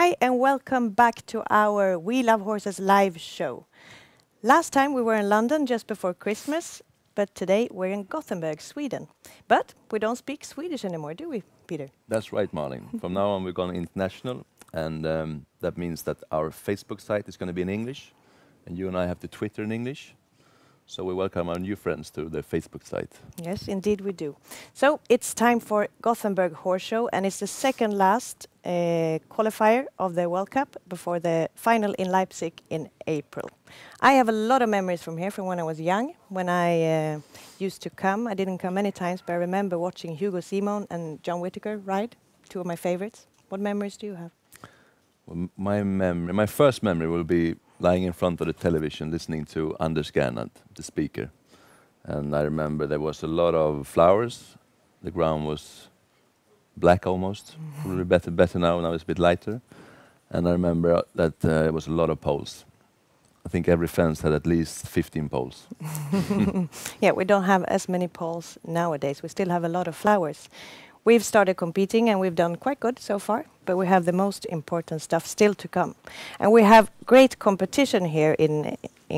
Hi and welcome back to our We Love Horses live show. Last time we were in London just before Christmas, but today we're in Gothenburg, Sweden. But we don't speak Swedish anymore, do we, Peter? That's right, Malin. From now on we're going international, and that means that our Facebook site is going to be in English, and you and I have to Twitter in English. So we welcome our new friends to the Facebook site. Yes, indeed we do. So it's time for Gothenburg Horse Show, and it's the second last qualifier of the World Cup before the final in Leipzig in April. I have a lot of memories from here from when I was young, when I used to come. I didn't come many times, but I remember watching Hugo Simon and John Whittaker ride, two of my favorites. What memories do you have? Well, my first memory will be lying in front of the television listening to Anders Gernandt, the speaker. And I remember there was a lot of flowers. The ground was black almost. A little bit better now it's a bit lighter. And I remember that there was a lot of poles. I think every fence had at least 15 poles. Yeah, we don't have as many poles nowadays. We still have a lot of flowers. We've started competing and we've done quite good so far, but we have the most important stuff still to come. And we have great competition here in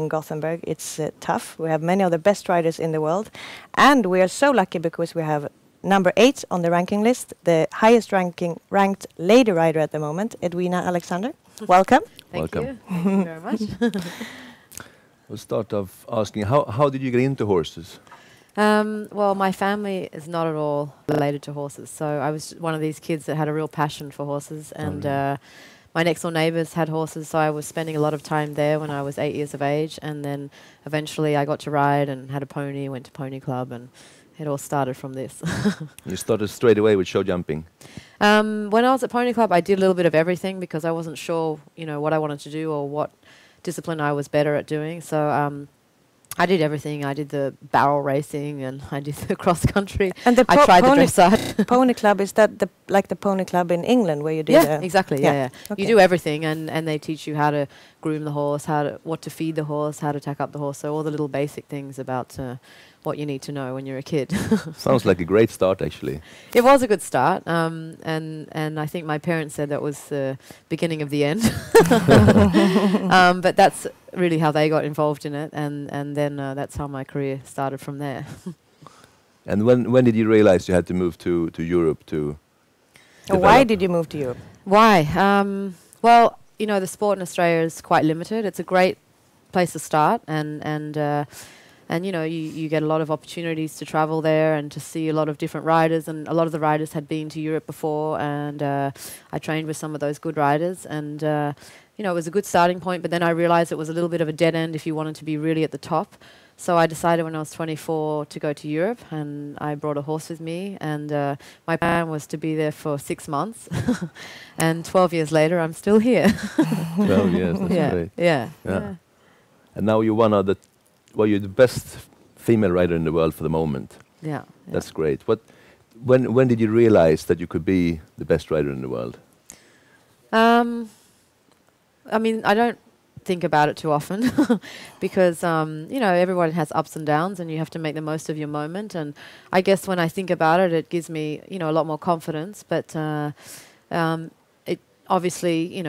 Gothenburg. It's tough. We have many of the best riders in the world. And we are so lucky because we have number 8 on the ranking list, the highest ranked lady rider at the moment, Edwina Alexander. Welcome. Thank you. Thank you very much. We'll start off asking, how did you get into horses? Well, my family is not at all related to horses, so I was one of these kids that had a real passion for horses, and my next door neighbours had horses, so I was spending a lot of time there when I was 8 years of age, and then eventually I got to ride and had a pony, went to pony club, and it all started from this. You started straight away with show jumping? When I was at pony club, I did a little bit of everything because I wasn't sure, what I wanted to do or what discipline I was better at doing, so I did everything. I did the barrel racing and I did the cross country. And I tried the dressage. Pony club, is that like the pony club in England where you do exactly. Yeah. Okay. You do everything, and they teach you how to groom the horse, what to feed the horse, how to tack up the horse. So all the little basic things about what you need to know when you're a kid. Sounds like a great start, actually. It was a good start, and I think my parents said that was the beginning of the end. But that's really how they got involved in it, and then that's how my career started from there. And when did you realize you had to move to Europe to Why did you move to Europe? Why? Well, the sport in Australia is quite limited. It's a great place to start, and you get a lot of opportunities to travel there and to see a lot of different riders, and a lot of the riders had been to Europe before, and I trained with some of those good riders, and it was a good starting point, but then I realized it was a little bit of a dead end if you wanted to be really at the top. So I decided when I was 24 to go to Europe, and I brought a horse with me, and my plan was to be there for 6 months, and 12 years later I'm still here. 12 years, that's great. Yeah. And now you're you're the best female rider in the world for the moment. Yeah. That's great. When did you realize that you could be the best rider in the world? I don't think about it too often because everyone has ups and downs, and you have to make the most of your moment, and I guess when I think about it, it gives me a lot more confidence, but it obviously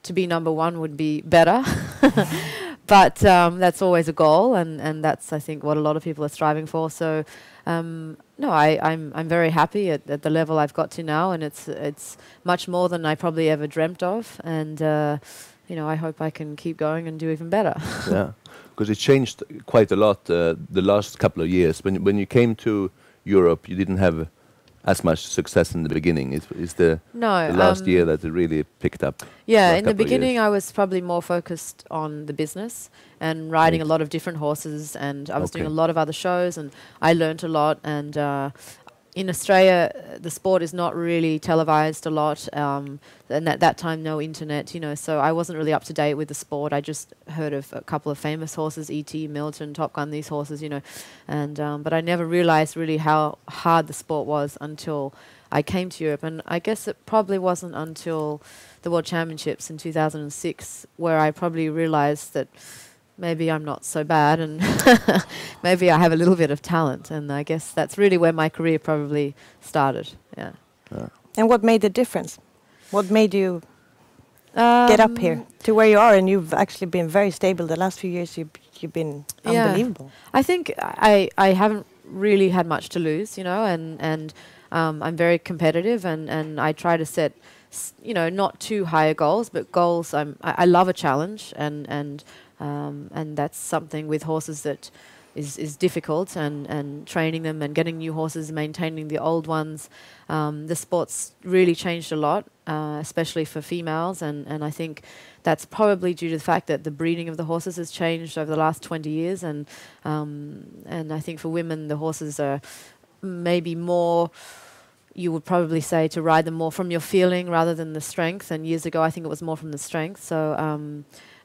to be number one would be better. But that's always a goal, and that's, I think, what a lot of people are striving for. So, no, I'm very happy at the level I've got to now, and it's much more than I probably ever dreamt of. And I hope I can keep going and do even better. Yeah, because it changed quite a lot the last couple of years. When you came to Europe, you didn't have as much success in the beginning. It's the last year that it really picked up. Yeah, in the beginning I was probably more focused on the business and riding a lot of different horses, and I was doing a lot of other shows, and I learnt a lot. And in Australia, the sport is not really televised a lot, and at that time, no internet, so I wasn't really up to date with the sport. I just heard of a couple of famous horses, E.T., Milton, Top Gun, these horses, and but I never realised really how hard the sport was until I came to Europe. And I guess it probably wasn't until the World Championships in 2006 where I probably realised that maybe I'm not so bad, and maybe I have a little bit of talent, and I guess that's really where my career probably started. Yeah. And what made the difference? What made you get up here to where you are? And you've actually been very stable the last few years. You've been unbelievable. I think I haven't really had much to lose, you know, and I'm very competitive, and I try to set, you know, not too high goals, but goals. I love a challenge, and that's something with horses that is difficult, and training them and getting new horses, maintaining the old ones. The sport's really changed a lot, especially for females, and I think that's probably due to the fact that the breeding of the horses has changed over the last 20 years, and I think for women the horses are maybe more, you would probably say, to ride them more from your feeling rather than the strength, and years ago I think it was more from the strength. So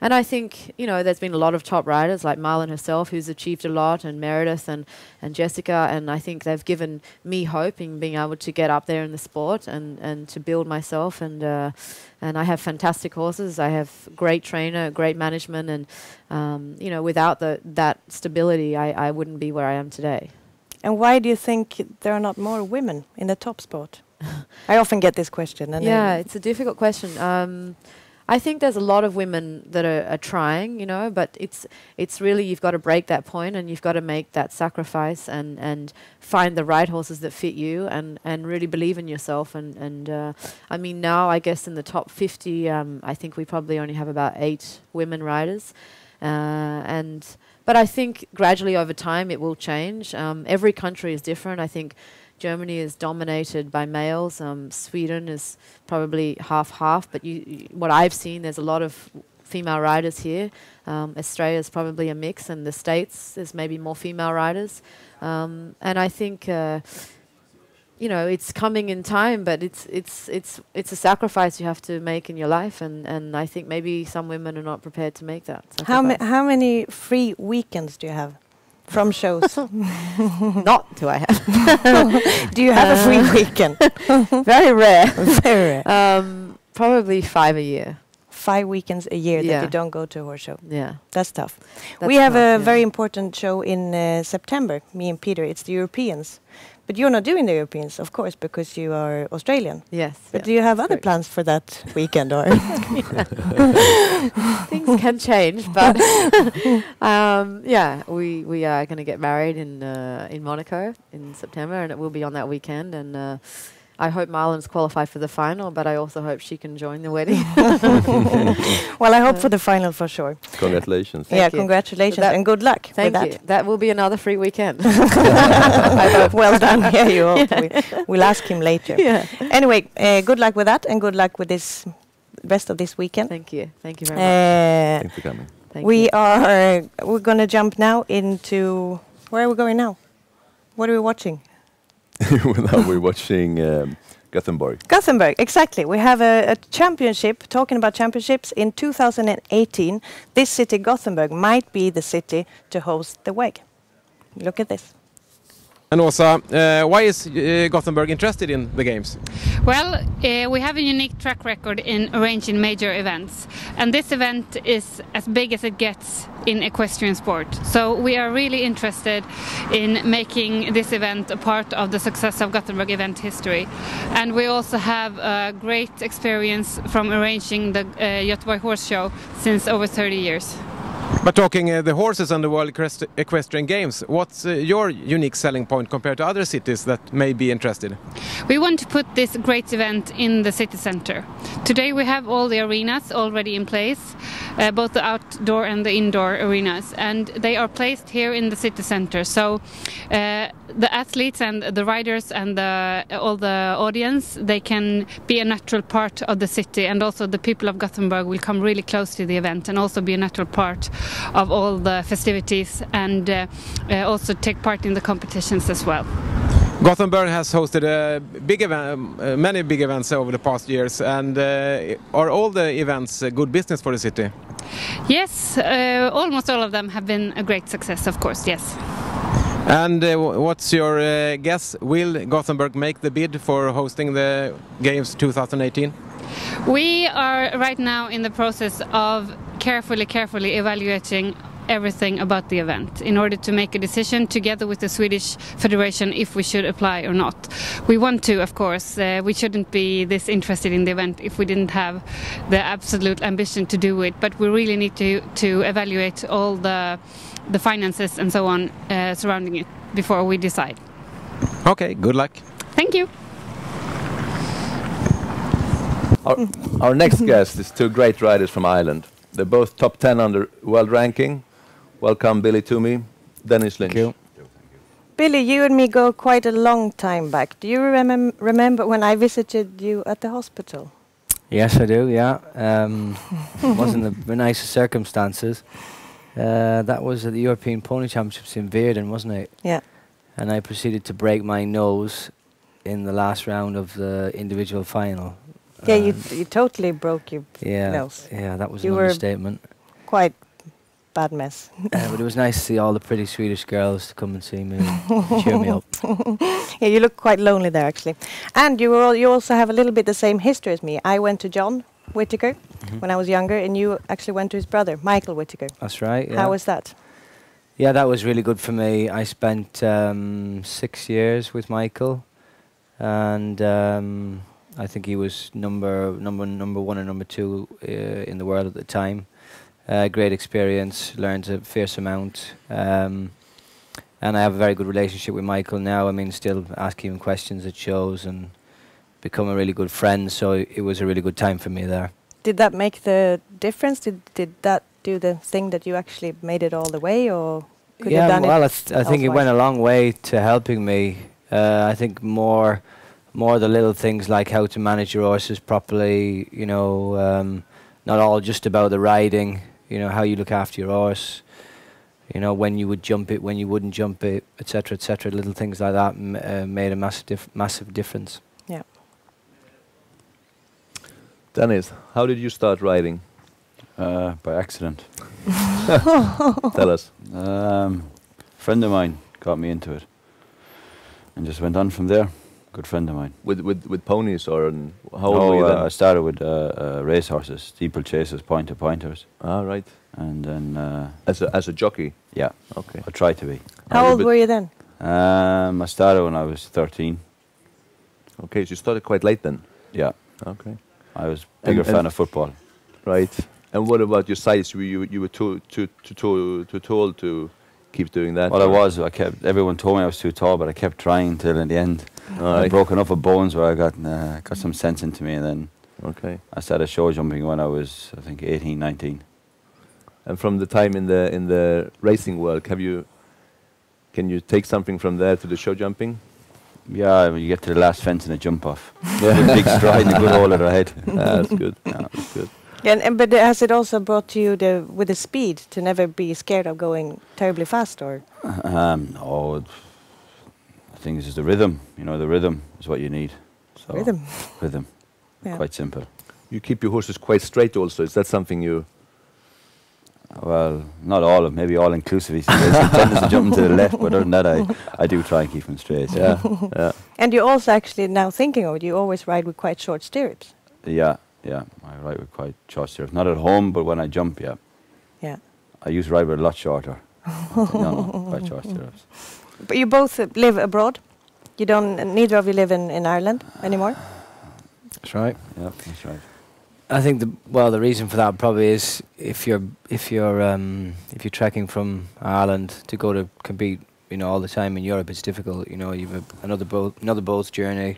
and I think, you know, there's been a lot of top riders like Malin herself who's achieved a lot, and Meredith and Jessica, and I think they've given me hope in being able to get up there in the sport and to build myself, and I have fantastic horses. I have great trainer, great management, and you know, without that stability I wouldn't be where I am today. And why do you think there are not more women in the top sport? I often get this question. And yeah, it's a difficult question. I think there's a lot of women that are trying, you know, but it's really, you've got to break that point, and you've got to make that sacrifice and find the right horses that fit you, and really believe in yourself. And I mean, now I guess in the top 50, I think we probably only have about 8 women riders, but I think gradually over time it will change. Every country is different. I think Germany is dominated by males. Sweden is probably half-half, but what I've seen, there's a lot of female riders here. Australia is probably a mix, and the States there's maybe more female riders. And I think you know, it's coming in time, but it's a sacrifice you have to make in your life, and I think maybe some women are not prepared to make that sacrifice. How many free weekends do you have from shows? Not do I have. Do you have a free weekend? Very rare. Very rare. Probably 5 a year. 5 weekends a year that you don't go to a horse show. Yeah. That's tough. That's we have tough, a very important show in September, me and Peder. It's the Europeans. But you're not doing the Europeans, of course, because you are Australian. Yes. But do you have other plans for that weekend? Or things can change, but yeah, we are going to get married in Monaco in September, and it will be on that weekend. And I hope Marlin's qualified for the final, but I also hope she can join the wedding. Well, I hope for the final for sure. Congratulations. Yeah, congratulations, and good luck with that. Thank you. That will be another free weekend. Well done. Yeah, you hope. We'll ask him later. Yeah. Anyway, good luck with that, and good luck with this rest of this weekend. Thank you. Thank you very much. Thanks for coming. We're going to jump now into, where are we going now? What are we watching? Now we're watching Gothenburg. Gothenburg, exactly. We have a championship, talking about championships, in 2018. This city, Gothenburg, might be the city to host the WEG. Look at this. And also, why is Gothenburg interested in the games? Well, we have a unique track record in arranging major events, and this event is as big as it gets in equestrian sport. So we are really interested in making this event a part of the success of Gothenburg event history. And we also have a great experience from arranging the Göteborg Horse Show since over 30 years. But talking the horses and the World Equestrian Games, what's your unique selling point compared to other cities that may be interested? We want to put this great event in the city center. Today we have all the arenas already in place, both the outdoor and the indoor arenas, and they are placed here in the city center. So the athletes and the riders and all the audience, they can be a natural part of the city, and also the people of Gothenburg will come really close to the event and also be a natural part of all the festivities, and also take part in the competitions as well. Gothenburg has hosted many big events over the past years, and are all the events good business for the city? Yes, almost all of them have been a great success, of course, yes. And what's your guess? Will Gothenburg make the bid for hosting the Games 2018? We are right now in the process of carefully evaluating everything about the event in order to make a decision together with the Swedish Federation if we should apply or not. We want to, of course. We shouldn't be this interested in the event if we didn't have the absolute ambition to do it, but we really need to evaluate all the finances and so on surrounding it before we decide. Okay, good luck. Thank you. Our next guest is two great riders from Ireland. They're both top 10 on the world ranking. Welcome, Billy Twomey, Denis Lynch. Thank you. Billy, you and me go quite a long time back. Do you remember when I visited you at the hospital? Yes, I do, yeah. Wasn't the nicest circumstances. That was at the European Pony Championships in Baryard, wasn't it? Yeah. And I proceeded to break my nose in the last round of the individual final. Yeah, you totally broke your nose. Yeah, that was You an were understatement. Quite bad mess. But it was nice to see all the pretty Swedish girls to come and see me and cheer me up. Yeah, you look quite lonely there, actually. And you also have a little bit the same history as me. I went to John Whittaker when I was younger, and you actually went to his brother, Michael Whittaker. That's right, yeah. How was that? Yeah, that was really good for me. I spent 6 years with Michael, and I think he was number one and number two in the world at the time. Great experience, learned a fierce amount, and I have a very good relationship with Michael now. I mean, still asking him questions at shows and become a really good friend. So it was a really good time for me there. Did that make the difference? Did that do the thing that you actually made it all the way, or could you have done well, it? I think it went a long way to helping me. I think more the little things like how to manage your horses properly. You know, not all just about the riding. You know, how you look after your horse. You know, when you would jump it, when you wouldn't jump it, etc., etc. Little things like that made a massive difference. Yeah. Dennis, how did you start riding? By accident. Tell us. Friend of mine got me into it, and just went on from there. Good friend of mine. With ponies, or how old were you then? I started with race horses, steeplechasers, pointers. Ah, right. And then as a jockey. Yeah. Okay. I tried to be. How old were you then? I started when I was 13. Okay, so you started quite late then. Yeah. Okay. I was bigger fan of football. Right. And what about your size? You were too tall to keep doing that? Well, I was. Everyone told me I was too tall, but I kept trying till in the end. I broke enough of bones where I got some sense into me, and then I started show jumping when I was, I think, 18, 19. And from the time in the racing world, can you take something from there to the show jumping? Yeah, when you get to the last fence and a jump off. With a big stride and a good hole at our head. That's good. Yeah, that's good. But has it also brought you with the speed to never be scared of going terribly fast, or? No, I think it's just the rhythm. You know, the rhythm is what you need. So Rhythm. Yeah. Quite simple. You keep your horses quite straight also. Is that something you? Well, not all of them. Maybe all inclusive. Tendency jumping to the left, but other than that, I do try and keep them straight. Yeah. Yeah. And you also actually, now thinking of it, you always ride with quite short stirrups. Yeah. Yeah, I ride with quite short stirrups. Not at home, but when I jump, yeah. Yeah. I used to ride with a lot shorter. No, quite short stirrups. But you both live abroad. You don't. Neither of you live in Ireland anymore. That's right. Yeah, that's right. I think the reason for that probably is if you're trekking from Ireland to go to compete, you know, all the time in Europe, it's difficult. You know, you've another boat journey.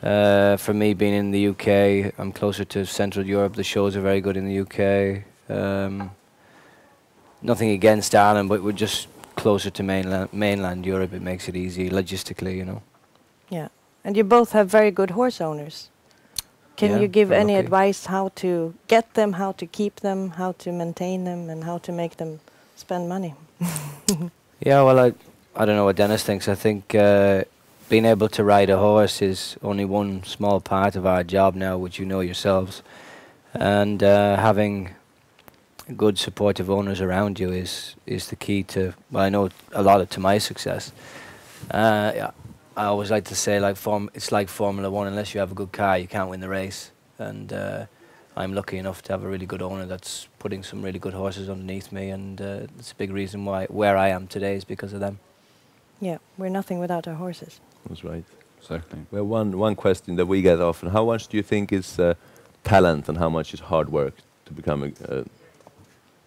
For me, being in the UK, I'm closer to Central Europe. The shows are very good in the UK. Nothing against Ireland, but we're just closer to mainland Europe. It makes it easy logistically, you know. Yeah, and you both have very good horse owners. Can you give any advice how to get them, how to keep them, how to maintain them, and how to make them spend money? Yeah, well, I don't know what Dennis thinks. I think being able to ride a horse is only one small part of our job now, which you know yourselves. And having good supportive owners around you is the key to, well, I know a lot to my success. Yeah, I always like to say, it's like Formula 1. Unless you have a good car, you can't win the race. And I'm lucky enough to have a really good owner that's putting some really good horses underneath me, and it's a big reason why where I am today is because of them. Yeah, we're nothing without our horses. That's right. Exactly. Well, one question that we get often: how much do you think is talent, and how much is hard work to become a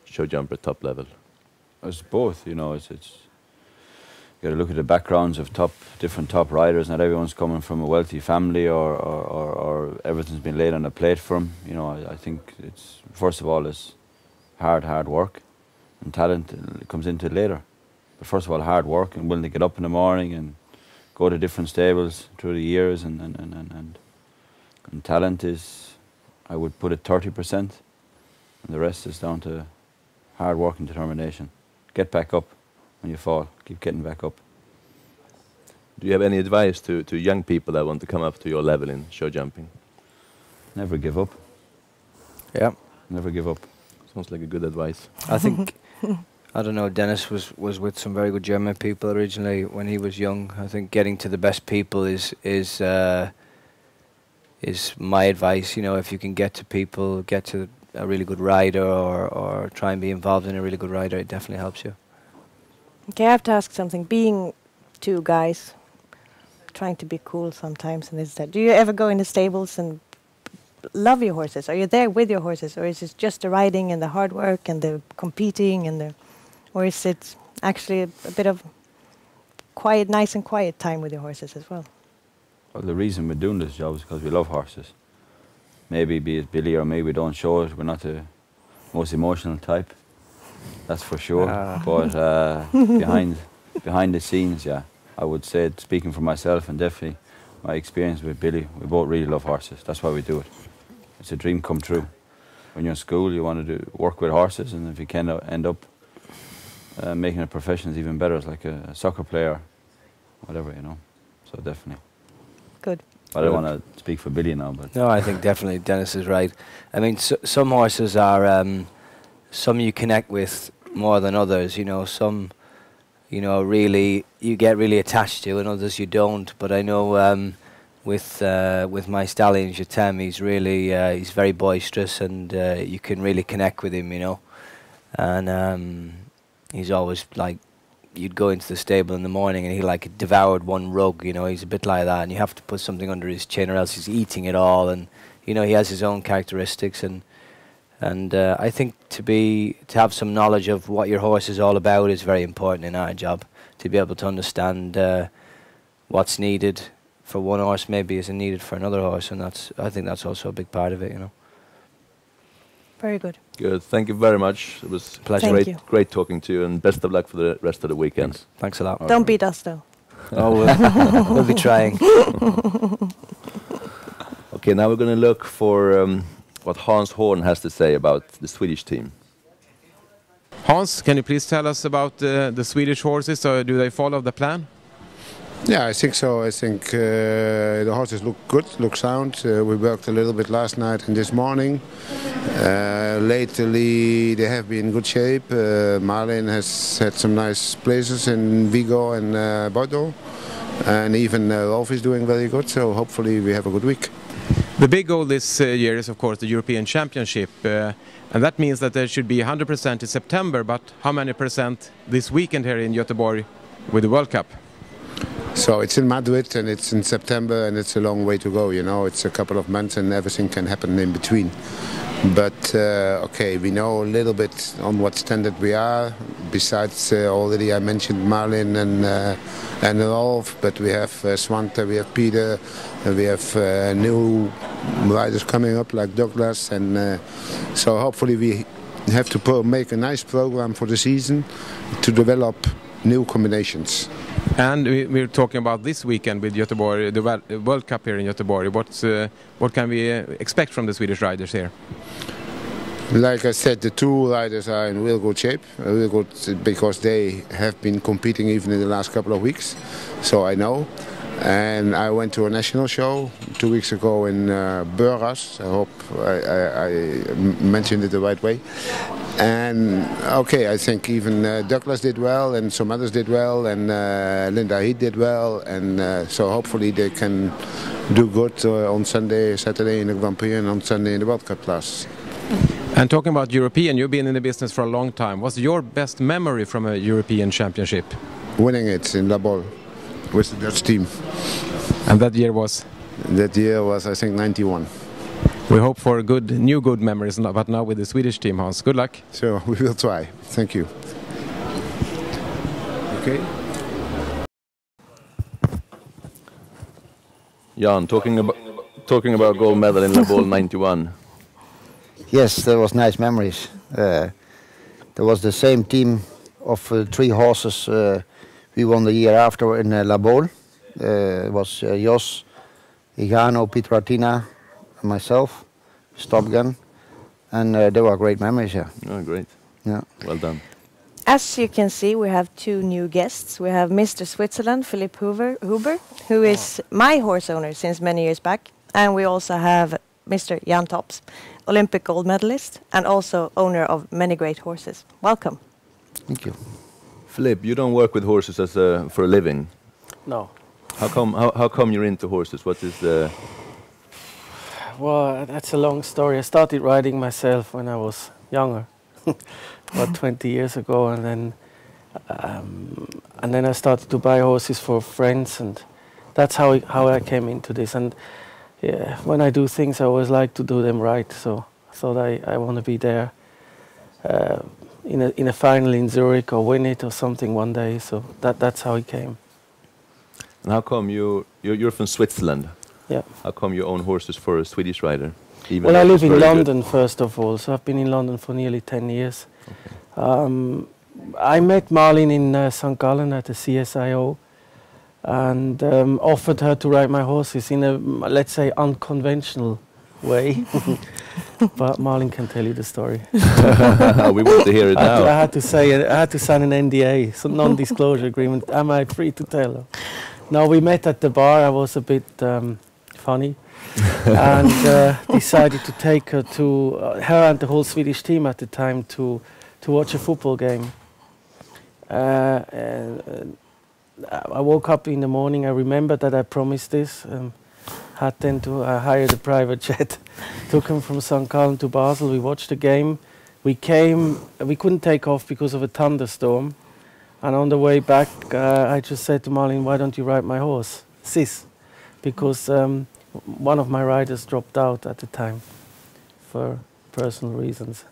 show jumper at top level? It's both, you know. It's you got to look at the backgrounds of different top riders. Not everyone's coming from a wealthy family, or everything's been laid on a plate for them. You know, I think it's first of all it's hard work, and talent comes into it later. But first of all, hard work and willing to get up in the morning and go to different stables through the years, and talent is, I would put it 30%, and the rest is down to hard work and determination. Get back up when you fall. Keep getting back up. Do you have any advice to young people that want to come up to your level in show jumping? Never give up. Yeah. Never give up. Sounds like a good advice. I think, I don't know, Denis was with some very good German people originally when he was young. I think getting to the best people is my advice. You know, if you can get to people, get to a really good rider, or try and be involved in a really good rider, it definitely helps you. Okay, I have to ask something. Being two guys, trying to be cool sometimes, and do you ever go in the stables and love your horses? Are you there with your horses, or is it just the riding and the hard work and the competing or is it actually a bit of nice and quiet time with your horses as well? Well, the reason we're doing this job is because we love horses. Maybe be it Billy or me, we don't show it. We're not the most emotional type, that's for sure. But behind the scenes, yeah, I would say, speaking for myself and definitely my experience with Billy, we both really love horses. That's why we do it. It's a dream come true. When you're in school, you want to work with horses, and if you can end up making a profession, is even better. It's like a soccer player, whatever, you know. So definitely. Good. I don't want to speak for Billy now, but... No, I think definitely Denis is right. I mean, some horses are, some you connect with more than others, you know. Some, you know, really, you get really attached to, and others you don't. But I know with my stallion, Jetem, he's really, he's very boisterous, and you can really connect with him, you know. And he's always like, you'd go into the stable in the morning and he like devoured one rug, you know. He's a bit like that, and you have to put something under his chin or else he's eating it all. And you know, he has his own characteristics, and I think to have some knowledge of what your horse is all about is very important in our job. To be able to understand what's needed for one horse maybe isn't needed for another horse, and I think that's also a big part of it, you know. Very good. Good. Thank you very much. It was pleasure. Great talking to you, and best of luck for the rest of the weekend. Thanks a lot. Don't beat us, though. Oh, we'll be trying. Okay, now we're going to look for what Hans Horn has to say about the Swedish team. Hans, can you please tell us about the Swedish horses? Do they follow the plan? Yeah, I think so. I think the horses look good, look sound. We worked a little bit last night and this morning. Lately they have been in good shape. Malin has had some nice places in Vigo and Bordeaux. And even Rolf is doing very good, so hopefully we have a good week. The big goal this year is, of course, the European Championship. And that means that there should be 100% in September, but how many percent this weekend here in Göteborg with the World Cup? So it's in Madrid and it's in September, and it's a long way to go, you know. It's a couple of months and everything can happen in between. But okay, we know a little bit on what standard we are. Besides, already I mentioned Malin and Rolf, but we have Svante, we have Peder, we have new riders coming up like Douglas, and so hopefully we have to make a nice program for the season to develop new combinations. And we're talking about this weekend with Göteborg, the World Cup here in Göteborg. What can we expect from the Swedish riders here? Like I said, the two riders are in real good shape, real good because they have been competing even in the last couple of weeks. So I know. And I went to a national show 2 weeks ago in Baryard. I hope I mentioned it the right way. And okay, I think even Douglas did well, and some others did well, and Linda Heath did well, and so hopefully they can do good on Sunday, Saturday in the Grand Prix, and on Sunday in the World Cup class. And talking about European, you've been in the business for a long time. What's your best memory from a European Championship? Winning it in La Baule with the Dutch team. And that year was? That year was, I think, 91. We hope for new good memories, but now with the Swedish team, Hans. Good luck. So we will try. Thank you. Okay. Jan, talking about gold medal in La Baule 91. Yes, there was nice memories. There was the same team of 3 horses we won the year after in La Baule. It was Jos, Igano, Pietratina, and myself, Stop Gun, and they were great memories. Yeah. Oh, great. Yeah. Well done. As you can see, we have 2 new guests. We have Mr. Switzerland, Philippe Huber, who is my horse owner since many years back, and we also have Mr. Jan Tops, Olympic gold medalist and also owner of many great horses. Welcome. Thank you. Philippe, you don't work with horses for a living. No. How come you're into horses? What is the... Well, that's a long story. I started riding myself when I was younger, about 20 years ago, and then I started to buy horses for friends, and that's how I came into this. And yeah, when I do things, I always like to do them right. So I thought I want to be there in a final in Zurich or win it or something one day. So that's how it came. And how come you're from Switzerland? Yeah. How come you own horses for a Swedish rider? Well, I live in London first of all, so I've been in London for nearly 10 years. Okay. I met Malin in St. Gallen at the CSIO and offered her to ride my horses in a, let's say, unconventional way. But Malin can tell you the story. We want to hear it now. I had to sign an NDA, so non-disclosure agreement. Am I free to tell? No, we met at the bar. I was a bit funny, and decided to take her to her and the whole Swedish team at the time to watch a football game. I woke up in the morning. I remember that I promised this. Had then to hire the private jet. Took him from St. Gallen to Basel. We watched the game. We couldn't take off because of a thunderstorm. And on the way back, I just said to Malin, "Why don't you ride my horse, Sis?" Because one of my riders dropped out at the time for personal reasons.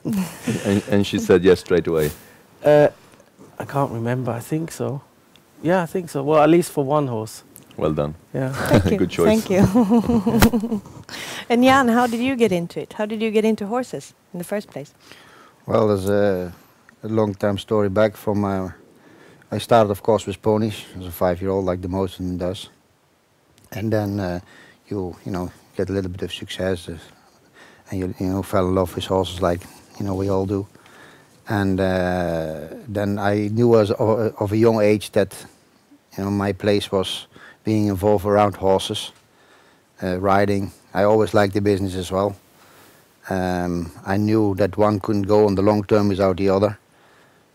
and she said yes straight away. I can't remember. I think so. Yeah, I think so. Well, at least for one horse. Well done. Yeah. Thank you. Good choice. Thank you. And Jan, how did you get into it? How did you get into horses in the first place? Well, there's a long time story back from I started, of course, with ponies as a 5-year-old, like the most of them does. And then you get a little bit of success, and you fell in love with horses, like we all do. And then I knew as of a young age that my place was being involved around horses, riding. I always liked the business as well. I knew that one couldn't go on the long term without the other.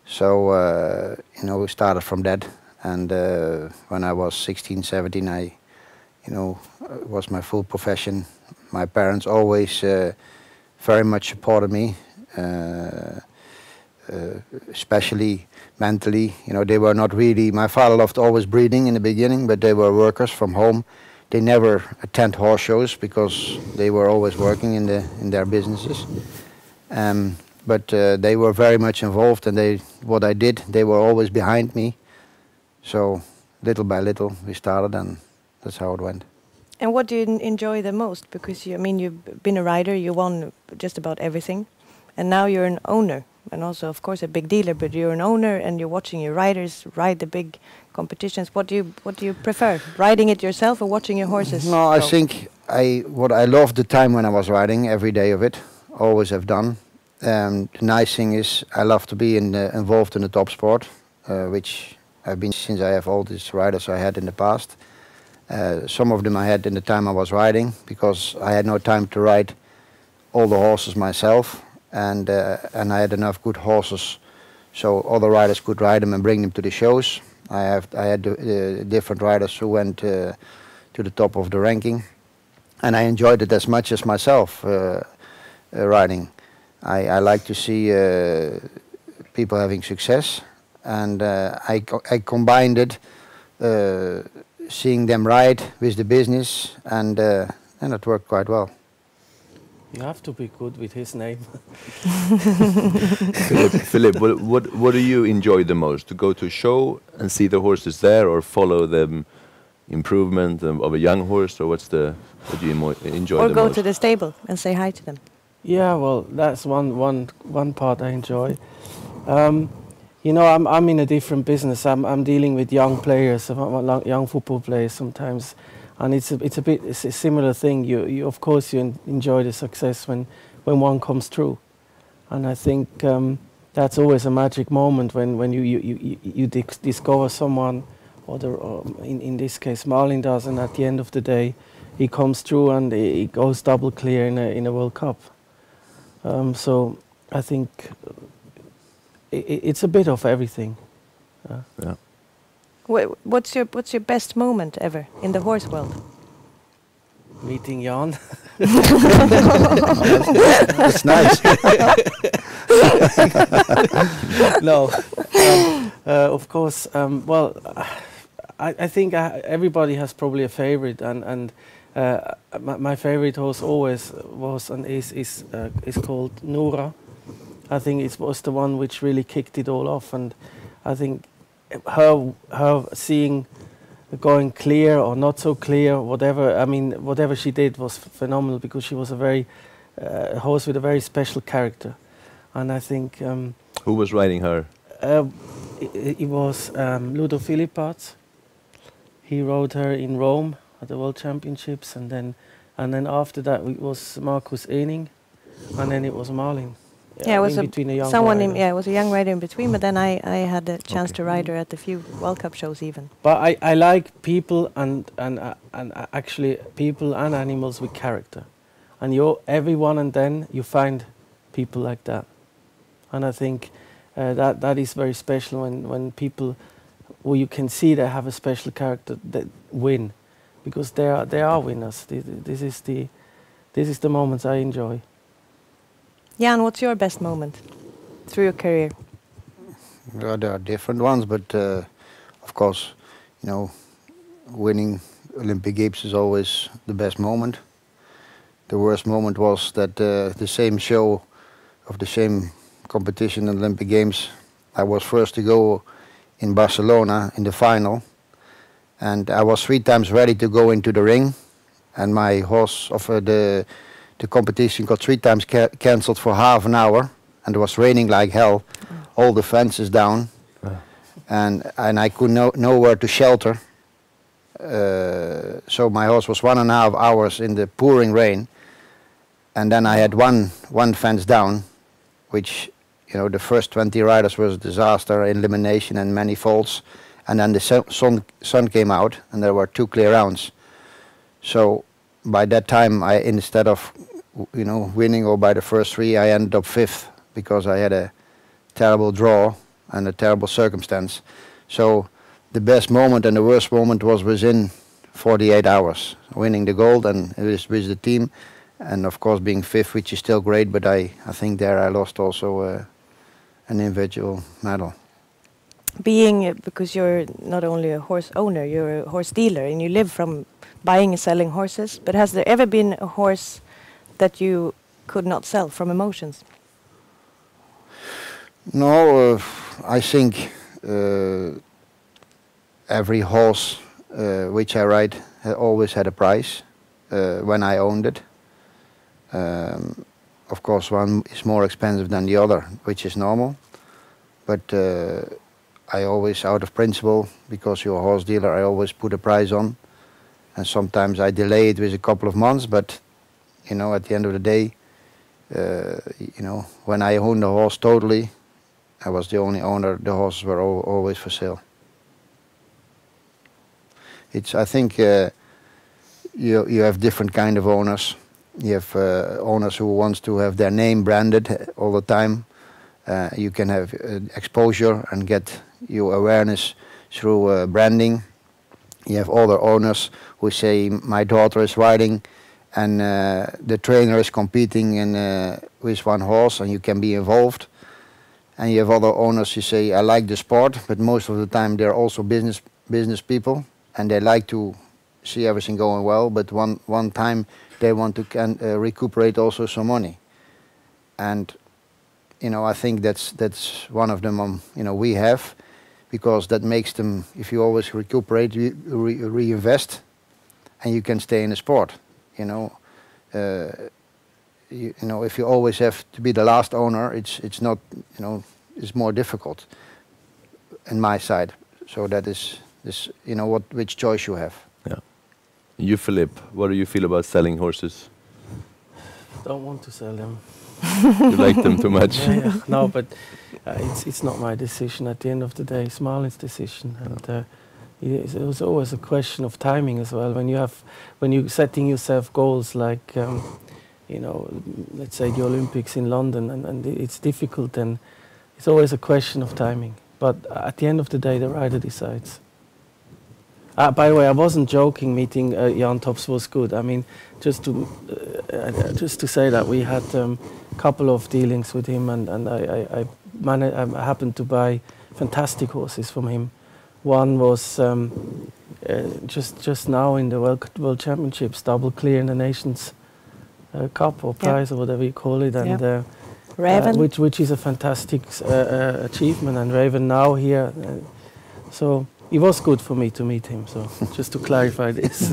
So we started from that, and when I was 16, 17, it was my full profession. My parents always very much supported me, especially mentally. They were not really. My father loved always breeding in the beginning, but they were workers from home. They never attend horse shows because they were always working in their businesses. But they were very much involved, and what I did, they were always behind me. So little by little we started, and that's how it went. And what do you enjoy the most? Because you've been a rider, you won just about everything, and now you're an owner, and also of course a big dealer. But you're an owner, and you're watching your riders ride the big competitions. What do you prefer, riding it yourself or watching your horses? No, I think what I loved the time when I was riding, every day of it, always have done. The nice thing is I love to be involved in the top sport, which I've been since I have all these riders I had in the past. Some of them I had in the time I was riding, because I had no time to ride all the horses myself. and I had enough good horses, so other riders could ride them and bring them to the shows. I had different riders who went to the top of the ranking, and I enjoyed it as much as myself riding. I like to see people having success, and I combined it, seeing them ride with the business, and it worked quite well. You have to be good with his name. Philippe, what do you enjoy the most? To go to a show and see the horses there, or follow the improvement of a young horse, or what do you enjoy or the go most? to the stable and say hi to them? Yeah, well, that's one part I enjoy. You know, I'm in a different business. I'm dealing with young players, young football players sometimes, and it's a similar thing. You of course you enjoy the success when one comes through, and I think that's always a magic moment when you discover someone, or in this case Malin does, and at the end of the day, he comes through and he goes double clear in a World Cup. So I think it's a bit of everything. Yeah. What's your best moment ever in the horse world? Meeting Jan. That's nice. No, of course. Well, I think everybody has probably a favorite, and my favorite horse always was and is called Nora. I think it was the one which really kicked it all off, and I think her seeing going clear or not so clear, whatever. I mean, whatever she did was phenomenal, because she was a horse with a very special character, and I think. Who was riding her? It was Ludo Philipparts. He rode her in Rome at the World Championships, and then after that it was Marcus Ening, and then it was Malin. Yeah, it was it was a young rider in between, but then I had a chance to ride her at a few World Cup shows even. But I like people and actually people and animals with character, and every one and then you find people like that, and I think that is very special when people, well, you can see they have a special character that win, because they are winners. This is the moments I enjoy. Jan, what's your best moment through your career? Well, there are different ones, but of course, you know, winning Olympic Games is always the best moment. The worst moment was that the same show of the same competition in Olympic Games, I was first to go in Barcelona in the final, and I was 3 times ready to go into the ring, and my horse of the competition got 3 times cancelled for half an hour, and it was raining like hell, all the fences down, and I could nowhere to shelter. So my horse was 1.5 hours in the pouring rain, and then I had one fence down, which, you know, the first 20 riders was a disaster, elimination and many faults, and then the sun came out and there were 2 clear rounds. So by that time, instead of, you know, winning or by the first 3, I ended up 5th, because I had a terrible draw and a terrible circumstance. So the best moment and the worst moment was within 48 hours, winning the gold and with the team, and of course being 5th, which is still great, but I think there I lost also an individual medal. Because you're not only a horse owner, you're a horse dealer, and you live from buying and selling horses, but has there ever been a horse that you could not sell from emotions? No, I think every horse which I ride always had a price when I owned it. Of course, one is more expensive than the other, which is normal, but I always, out of principle, because you're a horse dealer, I always put a price on, and sometimes I delay it with a couple of months, but you know, at the end of the day, you know, when I owned the horse totally, I was the only owner. The horses were always for sale. I think you have different kind of owners, You have owners who wants to have their name branded all the time. You can have exposure and get your awareness through branding. You have other owners who say, my daughter is riding and the trainer is competing with one horse and you can be involved. And you have other owners who say, I like the sport, but most of the time they're also business people and they like to see everything going well, but one time they want to recuperate also some money. And I think that's one of them we have, because that makes them, if you always recuperate, you reinvest, and you can stay in the sport. If you always have to be the last owner, it's not it's more difficult. On my side, so that is which choice you have. Yeah. You, Philippe, what do you feel about selling horses? Don't want to sell them. You like them too much? Yeah. No, but it's not my decision. At the end of the day, it's Malin's decision, and it was always a question of timing as well. When you're setting yourself goals like let's say the Olympics in London, and it's difficult, and it's always a question of timing. But at the end of the day, the rider decides. By the way, I wasn't joking. Meeting Jan Tops was good. I mean, just to say that we had a couple of dealings with him, and I happened to buy fantastic horses from him. One was just now in the World Championships, double clear in the Nations Cup or prize or whatever you call it, and Raven, which is a fantastic achievement, and Raven now here. So it was good for me to meet him. So just to clarify this.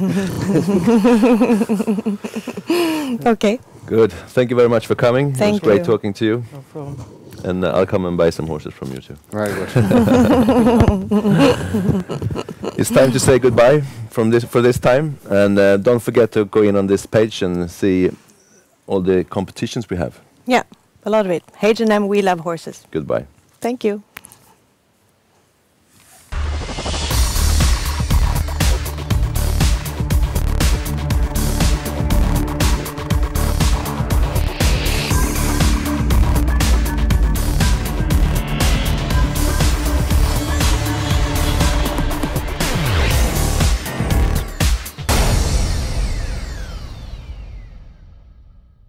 Okay. Good. Thank you very much for coming. Thank it was great you. talking to you. No problem. And I'll come and buy some horses from you too. Very good. It's time to say goodbye for this time, and don't forget to go in on this page and see all the competitions we have. Yeah, a lot of it. H&M, we love horses. Goodbye. Thank you.